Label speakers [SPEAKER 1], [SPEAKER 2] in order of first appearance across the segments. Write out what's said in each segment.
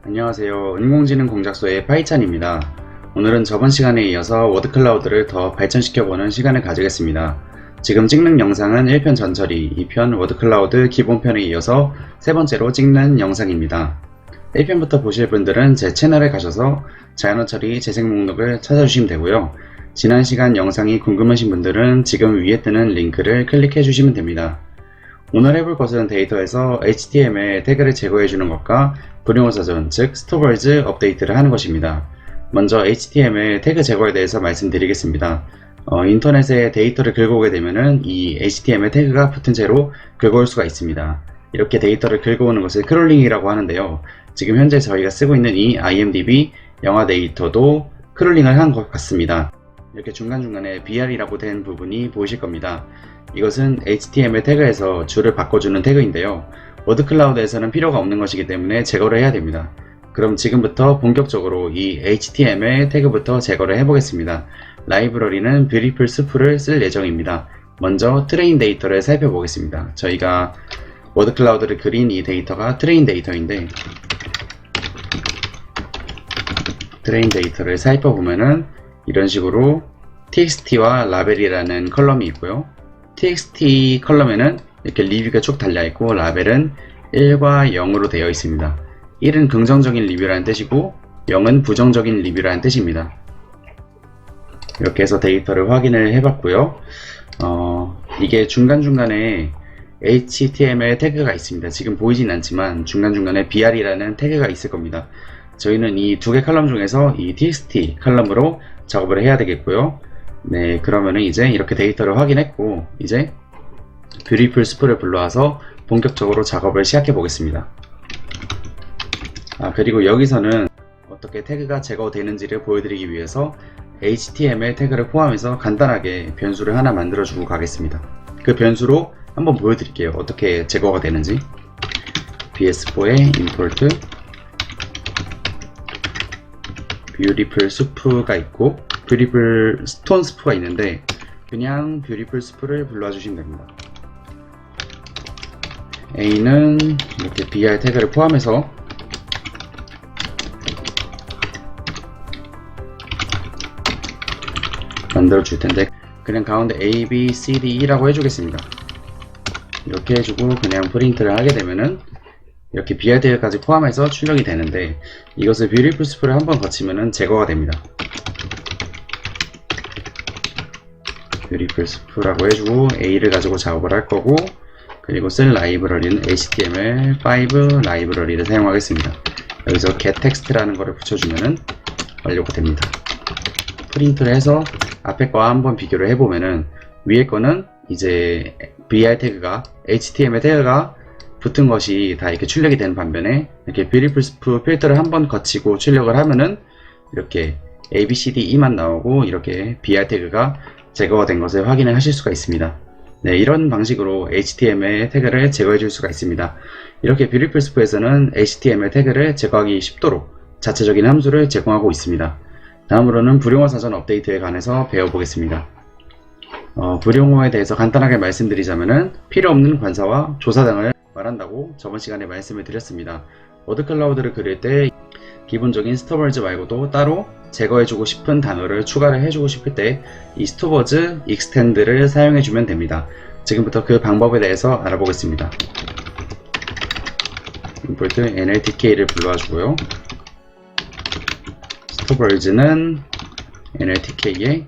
[SPEAKER 1] 안녕하세요. 인공지능 공작소의 파이찬입니다. 오늘은 저번 시간에 이어서 워드클라우드를 더 발전시켜보는 시간을 가지겠습니다. 지금 찍는 영상은 1편 전처리, 2편 워드클라우드 기본편에 이어서 세 번째로 찍는 영상입니다. 1편부터 보실 분들은 제 채널에 가셔서 자연어 처리 재생 목록을 찾아주시면 되고요. 지난 시간 영상이 궁금하신 분들은 지금 위에 뜨는 링크를 클릭해 주시면 됩니다. 오늘 해볼 것은 데이터에서 HTML 태그를 제거해주는 것과 불용어사전, 즉 스토벌즈 업데이트를 하는 것입니다. 먼저 HTML 태그 제거에 대해서 말씀드리겠습니다. 인터넷에 데이터를 긁어오게 되면은 이 HTML 태그가 붙은 채로 긁어올 수가 있습니다. 이렇게 데이터를 긁어오는 것을 크롤링이라고 하는데요. 지금 현재 저희가 쓰고 있는 이 IMDb 영화 데이터도 크롤링을 한 것 같습니다. 이렇게 중간중간에 BR이라고 된 부분이 보이실 겁니다. 이것은 HTML 태그에서 줄을 바꿔주는 태그인데요. 워드클라우드에서는 필요가 없는 것이기 때문에 제거를 해야 됩니다. 그럼 지금부터 본격적으로 이 HTML 태그부터 제거를 해보겠습니다. 라이브러리는 뷰티풀 스프를 쓸 예정입니다. 먼저 트레인 데이터를 살펴보겠습니다. 저희가 워드클라우드를 그린 이 데이터가 트레인 데이터인데, 트레인 데이터를 살펴보면은 이런 식으로 txt와 라벨이라는 컬럼이 있고요. txt 컬럼에는 이렇게 리뷰가 쭉 달려있고 라벨은 1과 0으로 되어 있습니다. 1은 긍정적인 리뷰라는 뜻이고 0은 부정적인 리뷰라는 뜻입니다. 이렇게 해서 데이터를 확인을 해봤고요. 이게 중간중간에 HTML 태그가 있습니다. 지금 보이진 않지만 중간중간에 BR이라는 태그가 있을 겁니다. 저희는 이 두 개 컬럼 중에서 이 txt 컬럼으로 작업을 해야 되겠고요. 네, 그러면은 이제 이렇게 데이터를 확인했고 이제 뷰티풀 스프를 불러와서 본격적으로 작업을 시작해 보겠습니다. 그리고 여기서는 어떻게 태그가 제거되는지를 보여드리기 위해서 HTML 태그를 포함해서 간단하게 변수를 하나 만들어 주고 가겠습니다. 그 변수로 한번 보여드릴게요. 어떻게 제거가 되는지. bs4에 import 뷰티풀 스프가 있고 뷰티풀 스톤 스프가 있는데 그냥 뷰티풀 스프를 불러와 주시면 됩니다. A는 이렇게 BR 태그를 포함해서 만들어 줄 텐데 그냥 가운데 A, B, C, D라고 해주겠습니다. 이렇게 해주고 그냥 프린트를 하게 되면은 이렇게 BR 태그까지 포함해서 출력이 되는데 이것을 뷰티풀 스프를 한번 거치면은 제거가 됩니다. 뷰티풀 스프라고 해주고 A를 가지고 작업을 할 거고 그리고 쓸 라이브러리는 HTML5 라이브러리를 사용하겠습니다. 여기서 getText라는 거를 붙여주면은 완료가 됩니다. 프린트를 해서 앞에 거와 한번 비교를 해보면은 위에 거는 이제 BR 태그가 HTML 태그가 붙은 것이 다 이렇게 출력이 되는 반면에 이렇게 뷰티풀 스프 필터를 한번 거치고 출력을 하면은 이렇게 A, B, C, D, E만 나오고 이렇게 BR 태그가 제거가 된 것을 확인을 하실 수가 있습니다. 네, 이런 방식으로 HTML 태그를 제거해 줄 수가 있습니다. 이렇게 뷰티풀 스프에서는 HTML 태그를 제거하기 쉽도록 자체적인 함수를 제공하고 있습니다. 다음으로는 불용어 사전 업데이트에 관해서 배워보겠습니다. 불용어에 대해서 간단하게 말씀드리자면은 필요 없는 관사와 조사 등을 말한다고 저번 시간에 말씀을 드렸습니다. 워드클라우드를 그릴 때 기본적인 스토벌즈 말고도 따로 제거해주고 싶은 단어를 추가를 해주고 싶을 때 이 스토벌즈 익스텐드를 사용해주면 됩니다. 지금부터 그 방법에 대해서 알아보겠습니다. import nltk를 불러와 주고요. 스토벌즈는 nltk의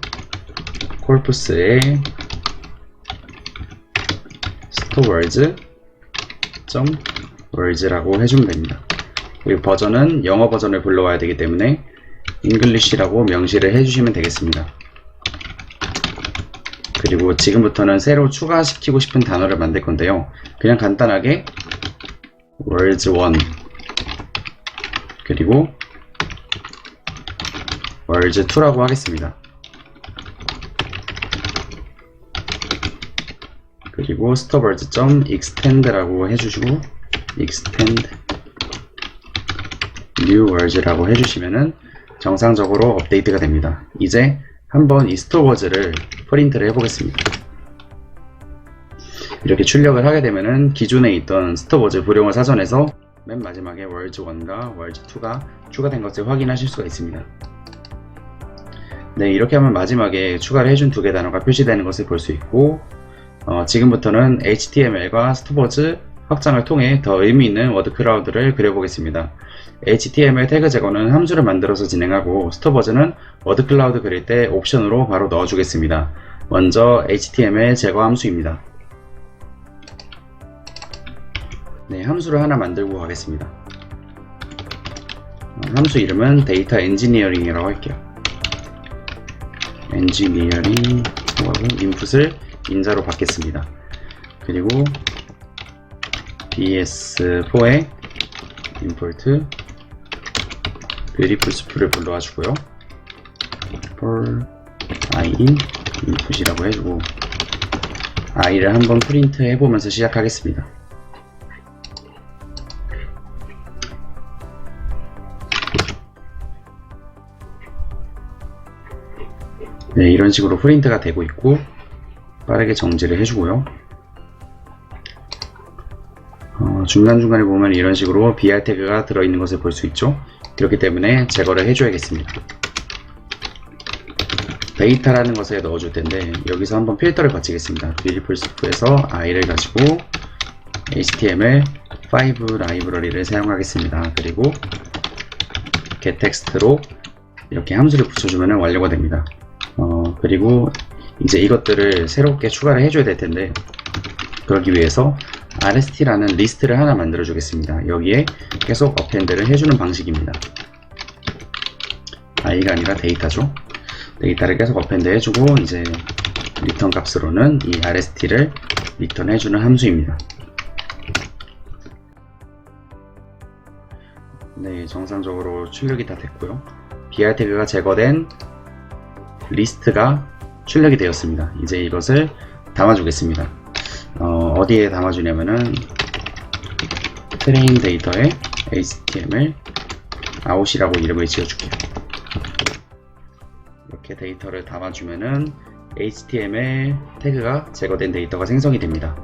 [SPEAKER 1] corpus에 stowords.words라고 해주면 됩니다. 그리고 버전은 영어 버전을 불러와야 되기 때문에 English라고 명시를 해주시면 되겠습니다. 그리고 지금부터는 새로 추가시키고 싶은 단어를 만들 건데요. 그냥 간단하게 words1 그리고 words2라고 하겠습니다. 그리고 stopwords.extend라고 해주시고 extend new words라고 해주시면은 정상적으로 업데이트가 됩니다. 이제 한번 이 stopwords를 프린트를 해보겠습니다. 이렇게 출력을 하게 되면은 기존에 있던 스톱워즈 불용어 사전에서 맨 마지막에 words1과 words2가 추가된 것을 확인하실 수가 있습니다. 네, 이렇게 하면 마지막에 추가를 해준 두 개 단어가 표시되는 것을 볼 수 있고, 지금부터는 HTML과 스토버즈 확장을 통해 더 의미 있는 워드 클라우드를 그려보겠습니다. HTML 태그 제거는 함수를 만들어서 진행하고, 스토버즈는 워드 클라우드 그릴 때 옵션으로 바로 넣어주겠습니다. 먼저 HTML 제거 함수입니다. 네, 함수를 하나 만들고 가겠습니다. 함수 이름은 데이터 엔지니어링이라고 할게요. 엔지니어링 하고 인풋을 인자로 받겠습니다. 그리고 bs4에 import beautiful 숲을 불러와주고요. for i in input이라고 해주고 i를 한번 프린트 해보면서 시작하겠습니다. 네, 이런 식으로 프린트가 되고 있고 빠르게 정지를 해주고요. 중간중간에 보면 이런 식으로 br 태그가 들어있는 것을 볼 수 있죠. 그렇기 때문에 제거를 해줘야겠습니다. 데이터라는 것에 넣어줄 텐데 여기서 한번 필터를 거치겠습니다. beautiful soup에서 i를 가지고 html5 라이브러리를 사용하겠습니다. 그리고 getText로 이렇게 함수를 붙여주면 완료가 됩니다. 그리고 이제 이것들을 새롭게 추가를 해줘야 될 텐데 그러기 위해서 rst라는 리스트를 하나 만들어 주겠습니다. 여기에 계속 어펜드를 해주는 방식입니다. i가 아니라 데이터죠. 데이터를 계속 어펜드 해주고 이제 리턴 값으로는 이 rst를 리턴 해주는 함수입니다. 네, 정상적으로 출력이 다 됐고요. br 태그가 제거된 리스트가 출력이 되었습니다. 이제 이것을 담아주겠습니다. 어디에 담아주냐면은 트레인 데이터에 html out이라고 이름을 지어줄게요. 이렇게 데이터를 담아주면은 html 태그가 제거된 데이터가 생성이 됩니다.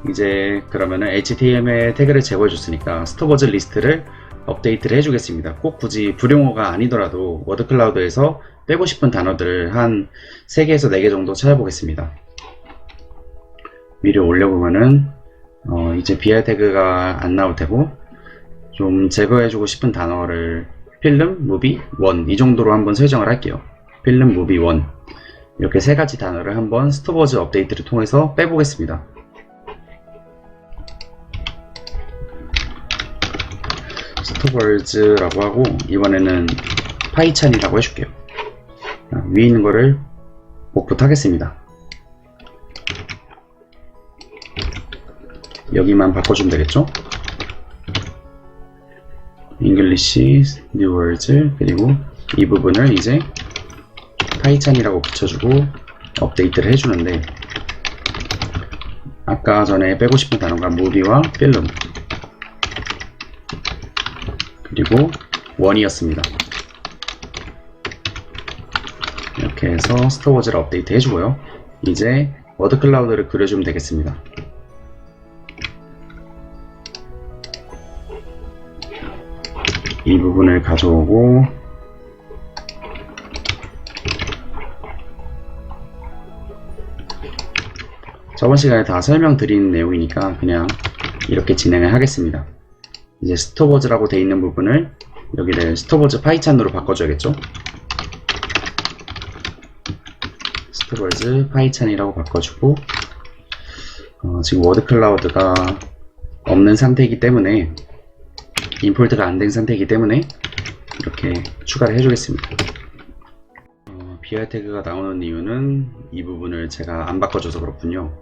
[SPEAKER 1] 이제 그러면은 html 태그를 제거해 줬으니까 스토버즈 리스트를 업데이트를 해주겠습니다. 꼭 굳이 불용어가 아니더라도 워드 클라우드에서 빼고 싶은 단어들을 한 3개에서 4개 정도 찾아보겠습니다. 위로 올려보면은 이제 br 태그가 안 나올 테고 좀 제거해주고 싶은 단어를 필름, 무비, 원 이 정도로 한번 설정을 할게요. 필름, 무비, 원 이렇게 3가지 단어를 한번 스토버즈 업데이트를 통해서 빼보겠습니다. 스토버즈라고 하고 이번에는 파이찬이라고 해줄게요. 위에 있는 거를 복붙하겠습니다. 여기만 바꿔주면 되겠죠? English, New Words 그리고 이 부분을 이제 파이찬이라고 붙여주고 업데이트를 해주는데 아까 전에 빼고 싶은 단어가 무비와 필름 그리고 원이었습니다. 이렇게 해서 스토버즈를 업데이트 해주고요. 이제 워드 클라우드를 그려주면 되겠습니다. 이 부분을 가져오고 저번 시간에 다 설명드린 내용이니까 그냥 이렇게 진행을 하겠습니다. 이제 스토버즈라고 되어 있는 부분을 여기를 스토버즈 파이찬으로 바꿔줘야겠죠? 스토버즈 파이찬이라고 바꿔주고 지금 워드 클라우드가 없는 상태이기 때문에 임포트가 안 된 상태이기 때문에 이렇게 추가를 해주겠습니다. br 태그가 나오는 이유는 이 부분을 제가 안 바꿔줘서 그렇군요.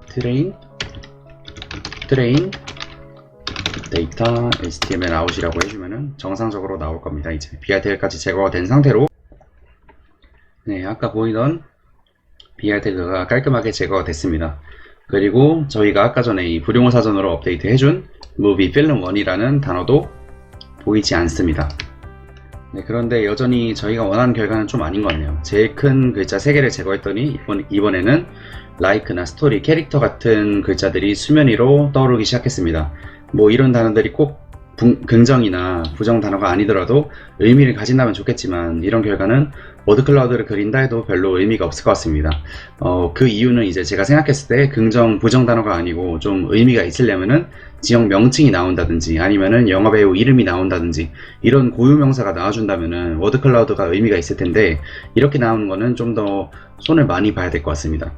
[SPEAKER 1] 트레인 데이터 html out이라고 해주면은 정상적으로 나올 겁니다. 이제 br 태그까지 제거가 된 상태로 네, 아까 보이던 br 태그가 깔끔하게 제거가 됐습니다. 그리고 저희가 아까 전에 이 불용어 사전으로 업데이트 해준 movie film 1이라는 단어도 보이지 않습니다. 네, 그런데 여전히 저희가 원하는 결과는 좀 아닌 것 같네요. 제일 큰 글자 3개를 제거했더니 이번에는 like나 story, 캐릭터 같은 글자들이 수면 위로 떠오르기 시작했습니다. 뭐 이런 단어들이 꼭 긍정이나 부정 단어가 아니더라도 의미를 가진다면 좋겠지만 이런 결과는 워드클라우드를 그린다 해도 별로 의미가 없을 것 같습니다. 그 이유는 이제 제가 생각했을 때 긍정, 부정 단어가 아니고 좀 의미가 있으려면은 지역 명칭이 나온다든지 아니면은 영화배우 이름이 나온다든지 이런 고유명사가 나와준다면은 워드클라우드가 의미가 있을 텐데 이렇게 나오는 거는 좀 더 손을 많이 봐야 될 것 같습니다.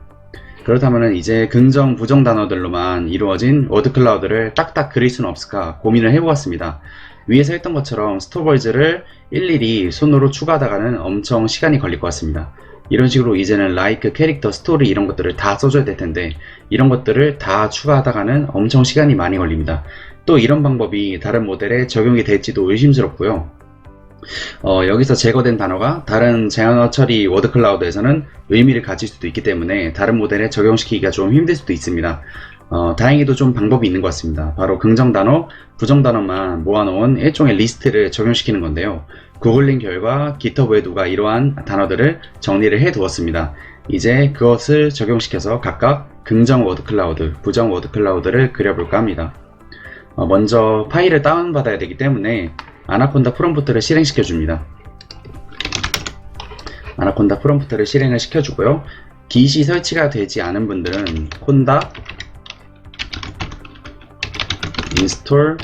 [SPEAKER 1] 그렇다면 이제 긍정, 부정 단어들로만 이루어진 워드클라우드를 딱딱 그릴 수는 없을까 고민을 해보았습니다. 위에서 했던 것처럼 스토벌즈를 일일이 손으로 추가하다가는 엄청 시간이 걸릴 것 같습니다. 이런 식으로 이제는 like, 캐릭터, 스토리 이런 것들을 다 써줘야 될 텐데 이런 것들을 다 추가하다가는 엄청 시간이 많이 걸립니다. 또 이런 방법이 다른 모델에 적용이 될지도 의심스럽고요. 여기서 제거된 단어가 다른 제한어 처리 워드클라우드에서는 의미를 가질 수도 있기 때문에 다른 모델에 적용시키기가 좀 힘들 수도 있습니다. 다행히도 좀 방법이 있는 것 같습니다. 바로 긍정 단어, 부정 단어만 모아놓은 일종의 리스트를 적용시키는 건데요. 구글링 결과 GitHub에 누가 이러한 단어들을 정리를 해 두었습니다. 이제 그것을 적용시켜서 각각 긍정 워드클라우드, 부정 워드클라우드를 그려볼까 합니다. 먼저 파일을 다운받아야 되기 때문에 아나콘다 프롬프트를 실행시켜 줍니다. 아나콘다 프롬프트를 실행을 시켜주고요. git이 설치가 되지 않은 분들은 콘다 install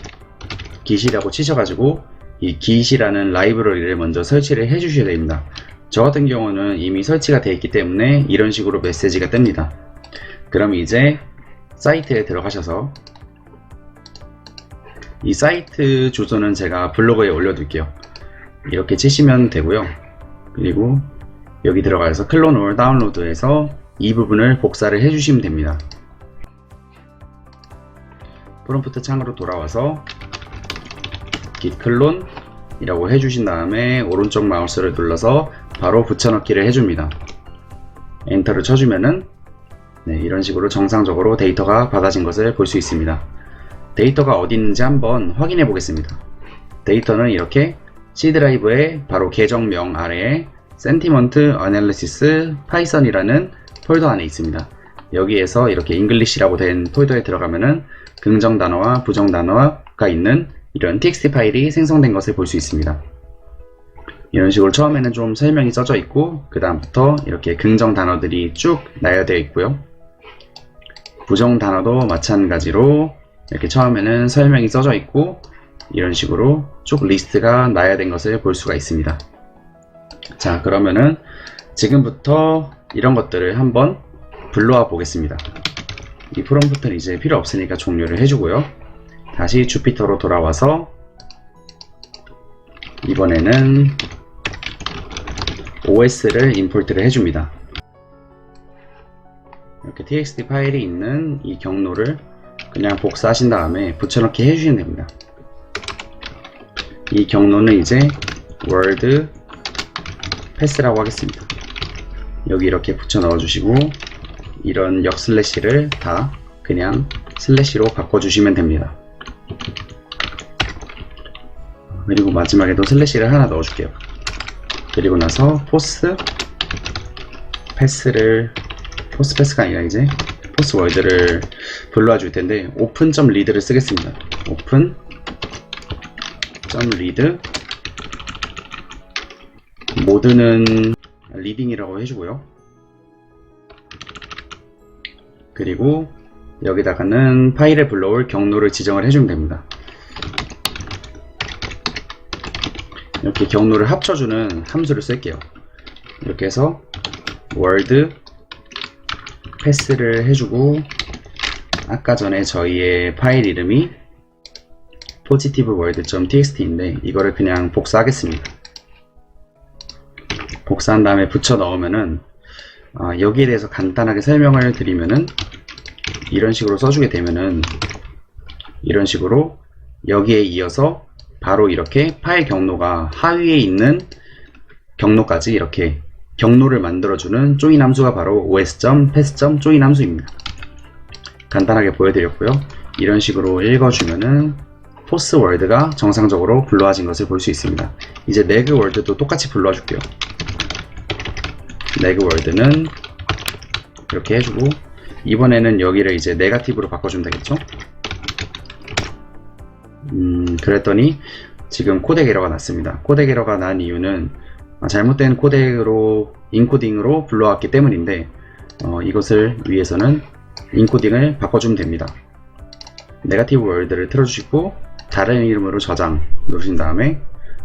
[SPEAKER 1] git이라고 치셔가지고 이 git이라는 라이브러리를 먼저 설치를 해주셔야 됩니다. 저 같은 경우는 이미 설치가 되어 있기 때문에 이런 식으로 메시지가 뜹니다. 그럼 이제 사이트에 들어가셔서 이 사이트 주소는 제가 블로그에 올려둘게요. 이렇게 치시면 되고요. 그리고 여기 들어가서 클론 or 다운로드에서 이 부분을 복사를 해주시면 됩니다. 프롬프트 창으로 돌아와서 git 클론 이라고 해주신 다음에 오른쪽 마우스를 눌러서 바로 붙여넣기를 해줍니다. 엔터를 쳐주면은 이런 식으로 정상적으로 데이터가 받아진 것을 볼 수 있습니다. 데이터가 어디 있는지 한번 확인해 보겠습니다. 데이터는 이렇게 C 드라이브의 바로 계정명 아래에 Sentiment Analysis Python이라는 폴더 안에 있습니다. 여기에서 이렇게 English라고 된 폴더에 들어가면은 긍정 단어와 부정 단어가 있는 이런 txt 파일이 생성된 것을 볼 수 있습니다. 이런 식으로 처음에는 좀 설명이 써져 있고 그 다음부터 이렇게 긍정 단어들이 쭉 나열되어 있고요. 부정 단어도 마찬가지로 이렇게 처음에는 설명이 써져 있고 이런 식으로 쭉 리스트가 나열된 것을 볼 수가 있습니다. 자, 그러면은 지금부터 이런 것들을 한번 불러와 보겠습니다. 이 프롬프트는 이제 필요 없으니까 종료를 해주고요. 다시 주피터로 돌아와서 이번에는 OS를 임포트를 해줍니다. 이렇게 txt 파일이 있는 이 경로를 그냥 복사하신 다음에 붙여넣기 해주시면 됩니다. 이 경로는 이제 word pass라고 하겠습니다. 여기 이렇게 붙여 넣어주시고 이런 역슬래시를 다 그냥 슬래시로 바꿔주시면 됩니다. 그리고 마지막에도 슬래시를 하나 넣어줄게요. 그리고 나서 포스 패스가 아니라 이제 포스 월드를 불러와 줄 텐데 open.read를 쓰겠습니다. open.read 모드는 리딩이라고 해주고요. 그리고 여기다가는 파일에 불러올 경로를 지정을 해주면 됩니다. 이렇게 경로를 합쳐주는 함수를 쓸게요. 이렇게 해서 word 패스를 해주고 아까 전에 저희의 파일 이름이 positiveWord.txt인데 이거를 그냥 복사하겠습니다. 복사한 다음에 붙여 넣으면은 여기에 대해서 간단하게 설명을 드리면은 이런 식으로 써주게 되면은 이런 식으로 여기에 이어서 바로 이렇게 파일 경로가 하위에 있는 경로까지 이렇게 경로를 만들어주는 조인 함수가 바로 os.pass.join 함수입니다. 간단하게 보여드렸고요. 이런 식으로 읽어주면은 포스 월드가 정상적으로 불러와진 것을 볼 수 있습니다. 이제 네그 월드도 똑같이 불러줄게요. 네그 월드는 이렇게 해주고 이번에는 여기를 이제 네거티브로 바꿔주면 되겠죠. 그랬더니 지금 코덱 에러가 났습니다. 코덱 에러가 난 이유는 잘못된 코덱으로 인코딩으로 불러왔기 때문인데 이것을 위해서는 인코딩을 바꿔주면 됩니다. 네거티브 월드를 틀어주시고 다른 이름으로 저장 누르신 다음에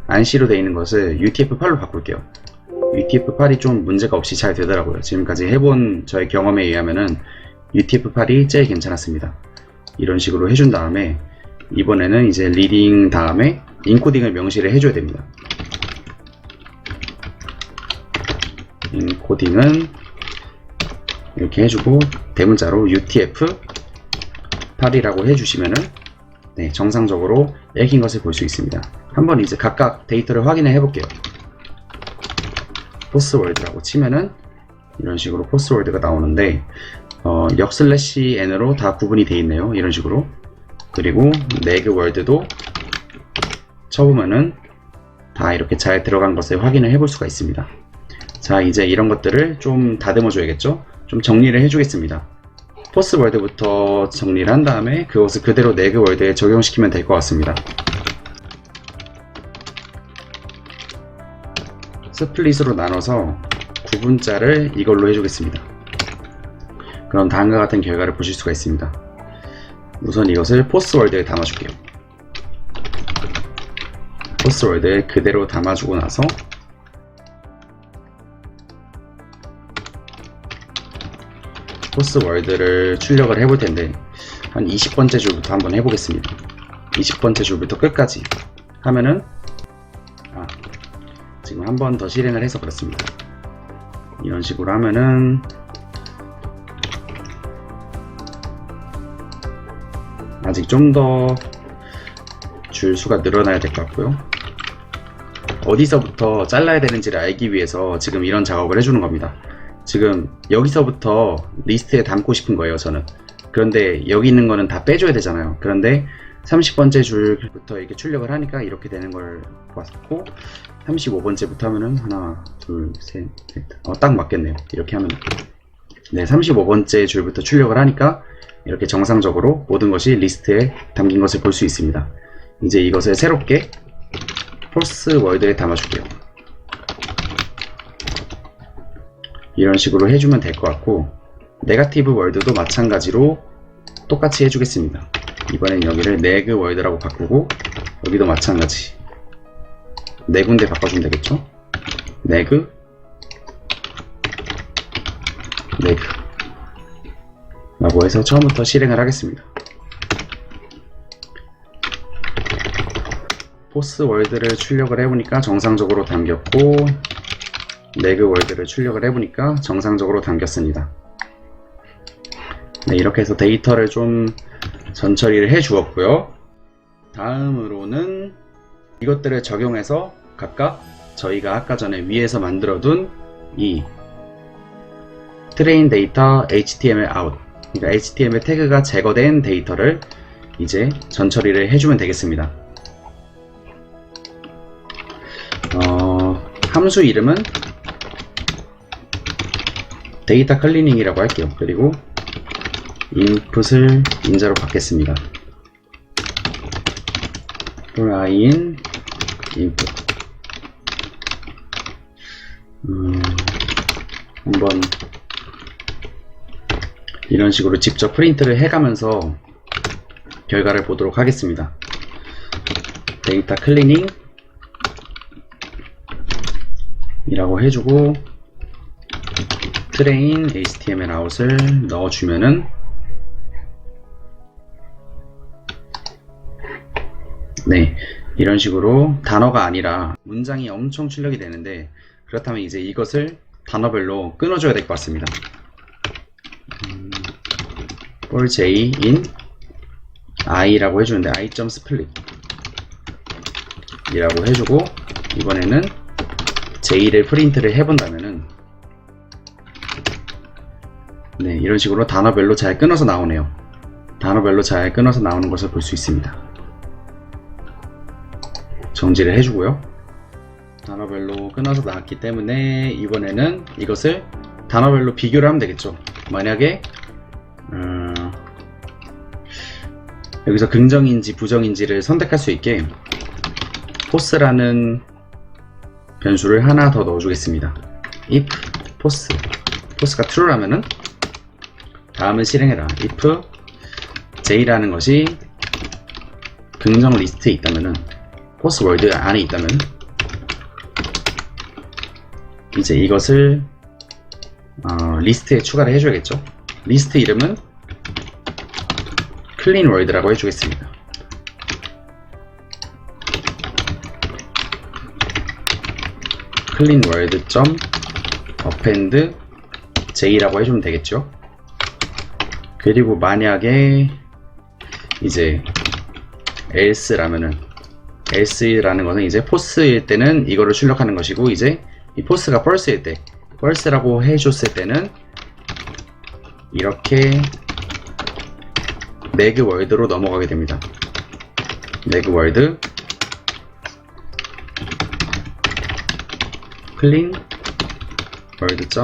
[SPEAKER 1] 안C로 되어 있는 것을 UTF-8로 바꿀게요. UTF-8이 좀 문제가 없이 잘 되더라고요. 지금까지 해본 저의 경험에 의하면은 UTF-8이 제일 괜찮았습니다. 이런 식으로 해준 다음에 이번에는 이제 리딩 다음에 인코딩을 명시를 해줘야 됩니다. 인코딩은 이렇게 해주고 대문자로 UTF-8이라고 해주시면은 네, 정상적으로 읽힌 것을 볼 수 있습니다. 한번 이제 각각 데이터를 확인해 볼게요. 포스월드라고 치면은 이런 식으로 포스월드가 나오는데 역/n으로 다 구분이 되어 있네요. 이런 식으로. 그리고 네그월드도 쳐보면은 다 이렇게 잘 들어간 것을 확인을 해볼 수가 있습니다. 자, 이제 이런 것들을 좀 다듬어 줘야겠죠? 좀 정리를 해주겠습니다. 포스월드부터 정리를 한 다음에 그것을 그대로 네그월드에 적용시키면 될 것 같습니다. 스플릿으로 나눠서 구분자를 이걸로 해주겠습니다. 그럼 다음과 같은 결과를 보실 수가 있습니다. 우선 이것을 포스월드에 담아줄게요. 포스월드에 그대로 담아주고 나서 포스월드를 출력을 해볼 텐데 한 20번째 줄부터 한번 해보겠습니다. 20번째 줄부터 끝까지 하면은 지금 한 번 더 실행을 해서 그렇습니다. 이런 식으로 하면은 아직 좀 더 줄수가 늘어나야 될 것 같고요. 어디서부터 잘라야 되는지를 알기 위해서 지금 이런 작업을 해주는 겁니다. 지금 여기서부터 리스트에 담고 싶은 거예요, 저는. 그런데 여기 있는 거는 다 빼줘야 되잖아요. 그런데 30번째 줄부터 이렇게 출력을 하니까 이렇게 되는 걸 봤고 35번째부터 하면은 하나, 둘, 셋, 넷. 딱 맞겠네요. 이렇게 하면. 네, 35번째 줄부터 출력을 하니까 이렇게 정상적으로 모든 것이 리스트에 담긴 것을 볼 수 있습니다. 이제 이것을 새롭게 포스월드에 담아줄게요. 이런 식으로 해주면 될 것 같고 네거티브 월드도 마찬가지로 똑같이 해주겠습니다. 이번엔 여기를 네그월드라고 바꾸고 여기도 마찬가지 네 군데 바꿔주면 되겠죠? 네그 라고 해서 처음부터 실행을 하겠습니다. 포스월드를 출력을 해보니까 정상적으로 담겼고 네그월드를 출력을 해보니까 정상적으로 담겼습니다. 네, 이렇게 해서 데이터를 좀 전처리를 해 주었고요. 다음으로는 이것들을 적용해서 각각 저희가 아까 전에 위에서 만들어둔 이 트레인 데이터 HTML out, 그러니까 HTML 태그가 제거된 데이터를 이제 전처리를 해주면 되겠습니다. 함수 이름은 데이터 클리닝이라고 할게요. 그리고 인풋을 인자로 받겠습니다. in input 한번 이런 식으로 직접 프린트를 해가면서 결과를 보도록 하겠습니다. 데이터 클리닝 이라고 해주고 트레인 HTML out을 넣어주면은 네, 이런 식으로 단어가 아니라 문장이 엄청 출력이 되는데 그렇다면 이제 이것을 단어별로 끊어줘야 될 것 같습니다. for j in i라고 해주는데 i.split 이라고 해주고 이번에는 j를 프린트를 해본다면은 네, 이런 식으로 단어별로 잘 끊어서 나오네요. 단어별로 잘 끊어서 나오는 것을 볼 수 있습니다. 정지를 해주고요. 단어별로 끊어서 나왔기 때문에 이번에는 이것을 단어별로 비교를 하면 되겠죠. 만약에 여기서 긍정인지 부정인지를 선택할 수 있게 포스라는 변수를 하나 더 넣어주겠습니다. if 포스가 true라면은 다음을 실행해라. if j라는 것이 긍정 리스트에 있다면은 포스 월드 안에 있다면 이제 이것을 리스트에 추가를 해줘야겠죠. 리스트 이름은 clean world라고 해주겠습니다. clean world append j라고 해주면 되겠죠. 그리고 만약에 이제 else라는 거는 이제 false일 때는 이거를 출력하는 것이고, 이제 이 false가 false일 때, false라고 해줬을 때는 이렇게 neg word로 넘어가게 됩니다. neg word clean word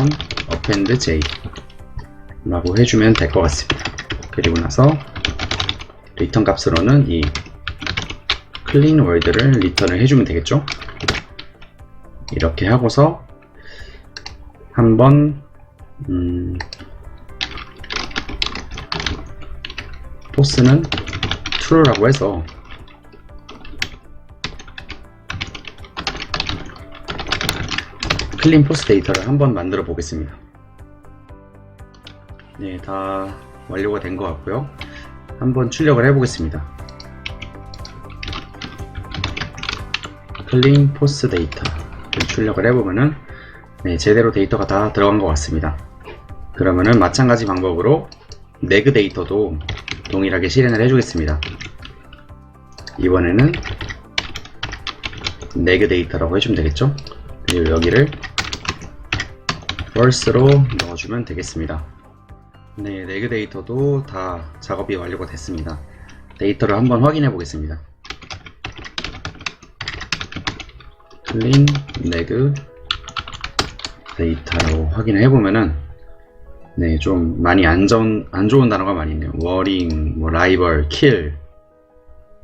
[SPEAKER 1] append j 라고 해주면 될 것 같습니다. 그리고 나서 리턴 값으로는 이 clean world를 리턴을 해주면 되겠죠. 이렇게 하고서 한번 포스는 true라고 해서 clean post 데이터를 한번 만들어 보겠습니다. 네, 다 완료가 된 것 같고요. 한번 출력을 해 보겠습니다. clean post 데이터를 출력을 해보면은 네, 제대로 데이터가 다 들어간 것 같습니다. 그러면은 마찬가지 방법으로 neg 데이터도 동일하게 실행을 해주겠습니다. 이번에는 neg 데이터라고 해주면 되겠죠. 그리고 여기를 false로 넣어주면 되겠습니다. 네, neg 데이터도 다 작업이 완료가 됐습니다. 데이터를 한번 확인해 보겠습니다. clean neg 데이터로 확인을 해보면은 네, 좀 많이 안 좋은 단어가 많이 있네요. worrying, 뭐 rival, kill,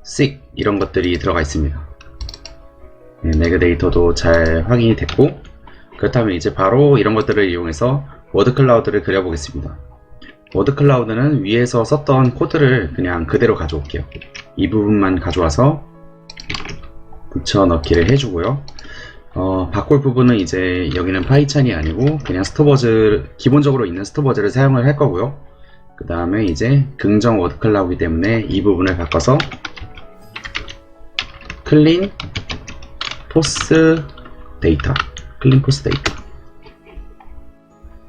[SPEAKER 1] sick 이런 것들이 들어가 있습니다. 네, neg 데이터도 잘 확인이 됐고, 그렇다면 이제 바로 이런 것들을 이용해서 워드 클라우드를 그려보겠습니다. 워드 클라우드는 위에서 썼던 코드를 그냥 그대로 가져올게요. 이 부분만 가져와서 붙여넣기를 해주고요. 바꿀 부분은 이제 여기는 파이찬이 아니고 그냥 스토버즈, 기본적으로 있는 스토버즈를 사용을 할 거고요. 그 다음에 이제 긍정 워드 클라우드이기 때문에 이 부분을 바꿔서 clean post data, clean post data.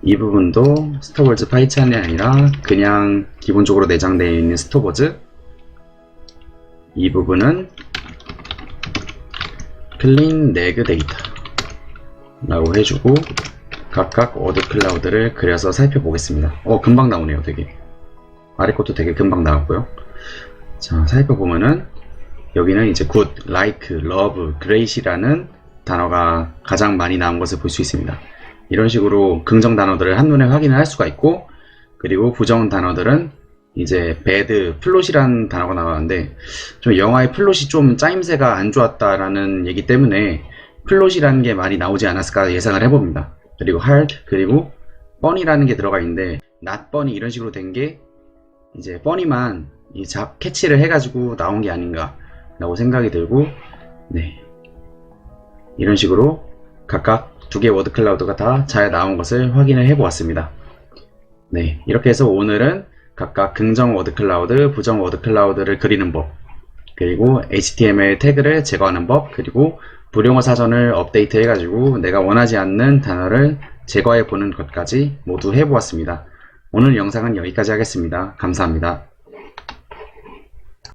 [SPEAKER 1] 이 부분도 스토버즈 파이찬이 아니라 그냥 기본적으로 내장되어 있는 스토버즈. 이 부분은 clean neg data 라고 해주고 각각 워드 클라우드를 그려서 살펴보겠습니다. 금방 나오네요. 되게 아래 것도 되게 금방 나왔고요. 자, 살펴보면은 여기는 이제 good, like, love, great이라는 단어가 가장 많이 나온 것을 볼 수 있습니다. 이런 식으로 긍정 단어들을 한눈에 확인을 할 수가 있고, 그리고 부정 단어들은 이제 bad, 플롯이라는 단어가 나왔는데 좀 영화의 플롯이 좀 짜임새가 안 좋았다라는 얘기 때문에 플롯이라는 게 많이 나오지 않았을까 예상을 해봅니다. 그리고 hard, 그리고 funny라는 게 들어가 있는데 not funny 이런 식으로 된 게 이제 funny만 캐치를 해가지고 나온 게 아닌가 라고 생각이 들고, 네, 이런 식으로 각각 두 개의 워드 클라우드가 다 잘 나온 것을 확인을 해 보았습니다. 네, 이렇게 해서 오늘은 각각 긍정 워드 클라우드, 부정 워드 클라우드를 그리는 법, 그리고 HTML 태그를 제거하는 법, 그리고 불용어 사전을 업데이트 해가지고 내가 원하지 않는 단어를 제거해 보는 것까지 모두 해보았습니다. 오늘 영상은 여기까지 하겠습니다. 감사합니다.